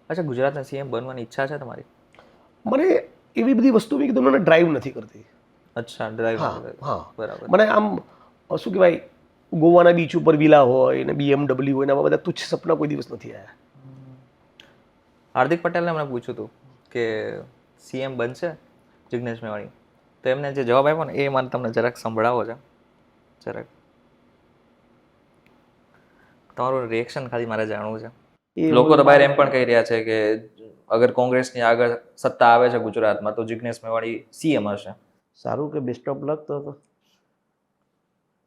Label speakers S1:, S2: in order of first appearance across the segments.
S1: અચ્છા, ગુજરાતના સીએમ બનવાની ઈચ્છા છે તમારી?
S2: મને એવી બધી વસ્તુ મેં કીધું મને ડ્રાઈવ નથી કરતી.
S1: અચ્છા, ડ્રાઈવ
S2: હા
S1: નથી કરતી.
S2: હા,
S1: બરાબર.
S2: મને આમ શું કહેવાય, ગોવાના બીચ ઉપર વિલા હોય ને BMW હોય ને આવા બધા તુચ્છ સપના કોઈ દિવસ નથી આવ્યા.
S1: હાર્દિક પટેલને મેં પૂછ્યું હતું કે સીએમ બનશે જિગ્નેશ મેવાણી, તો એમને જે જવાબ આપ્યો ને એ મને તમને જરાક સંભળાવો છે. જરાક તમારું રિએક્શન ખાલી મારે જાણવું છે.
S2: એ
S1: લોકો તો બહાર એમ પણ કહી રહ્યા છે કે અગર કોંગ્રેસની આગળ સત્તા આવે છે ગુજરાતમાં તો જિગ્નેશ મેવાણી સીએમ હશે.
S3: સારું કે બેસ્ટ ઓફ લક.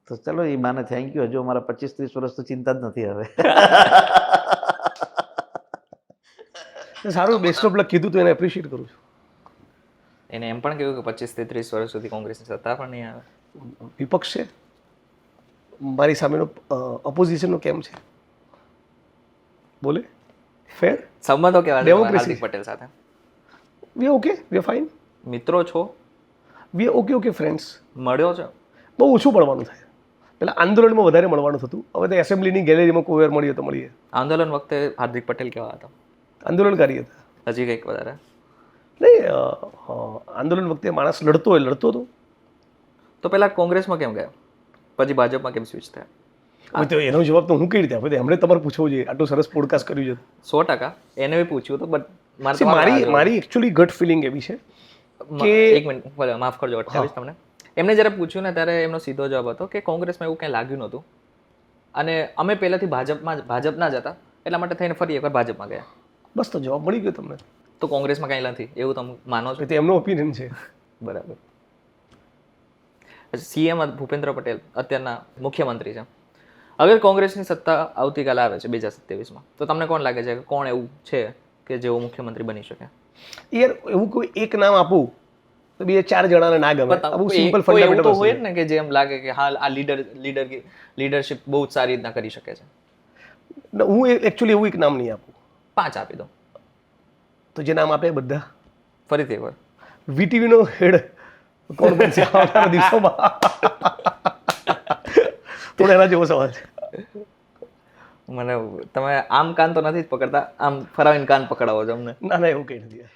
S3: તો ચલો, એ માને થેન્ક યુ. હજુ અમારા 25-30 વર્ષ તો ચિંતા જ નથી હવે.
S2: સારું, બેસ્ટ ઓફ લક કીધું તો એને એપ્રિશિએટ કરું છું.
S1: એને એમ પણ કહ્યું કે 25 થી 30 વર્ષ સુધી કોંગ્રેસની સત્તા પણ નહીં આવે.
S2: વિપક્ષ છે મારી સામેનો, ઓપોઝિશનનો કેમ છે બોલે? ફેર
S1: સંબંધો કેવા છે
S2: Democracy.
S1: હાર્દિક પટેલ સાથે?
S2: વી ઓકે, વી ફાઇન,
S1: મિત્રો છો?
S2: We okay friends.
S1: મળ્યો છે?
S2: બહુ ઓછું મળવાનું થાય. પેલા આંદોલનમાં વધારે મળવાનું થતું, હવે તો એસેમ્બલીની ગેલેરીમાં કોઈ વાર મળીએ તો મળીએ.
S1: આંદોલન વખતે હાર્દિક પટેલ કેવા હતા?
S2: આંદોલનકારી હતા.
S1: હજી કંઈક વધારે?
S2: નહીં, આંદોલન વખતે માણસ લડતો હતો.
S1: તો પેલા કોંગ્રેસમાં કેમ ગયા, પછી ભાજપમાં કેમ સ્વિચ થયા?
S2: હવે તો એનો જવાબ તો હું કઈ રીતે આપું? એમણે તમારે પૂછવું જોઈએ. આટલું સરસ પોડકાસ્ટ કર્યું છે.
S1: 100% એને બી પૂછ્યું હતું, બટ
S2: મારી એકચ્યુઅલી ગટ ફિલિંગ એવી છે કે
S1: એક મિનિટ માફ કરજો, અટકાવીશ તમને. એમને જયારે પૂછ્યું ને ત્યારે એમનો સીધો જવાબ હતો કે કોંગ્રેસમાં એવું કંઈ લાગ્યું નહોતું અને અમે પહેલાથી ભાજપના જ હતા, એટલા માટે થઈને ફરી એકવાર ભાજપમાં ગયા.
S2: બસ, તો જવાબ મળી ગયો તમને.
S1: તો કોંગ્રેસમાં કંઈ નથી એવું તમે માનો છો?
S2: એ તો એમનો ઓપિનિયન છે.
S1: બરાબર. સીએમ ભૂપેન્દ્ર પટેલ અત્યારના મુખ્યમંત્રી છે. અગર કોંગ્રેસની સત્તા આવતીકાલે આવે છે 2027માં, તો તમને કોણ લાગે છે કે કોણ એવું છે કે જેવો મુખ્યમંત્રી બની શકે?
S2: યાર, એવું કોઈ એક નામ આપું તો 2-4 જણાને ના ગમે. બહુ સિમ્પલ
S1: કોઈ એવું તો
S2: ફંડામેન્ટલ
S1: હોય ને કે જેમ લાગે કે હા આ લીડરશિપ બહુ જ સારી રીતના કરી શકે છે.
S2: હું એકચ્યુઅલી એવું એક નામ નહીં આપું.
S1: 5 આપી દો.
S2: તો જે નામ આપે બધા
S1: ફરીથી એકવાર.
S2: વીટીવી નો હેડ કોણ બનશે આવનારા દિવસોમાં? થોડો એના જેવો સવાલ છે.
S1: મને તમે આમ કાન તો નથી જ પકડતા, આમ ફરાવીને કાન પકડાવો છો અમને.
S2: ના, એવું કંઈ નથી.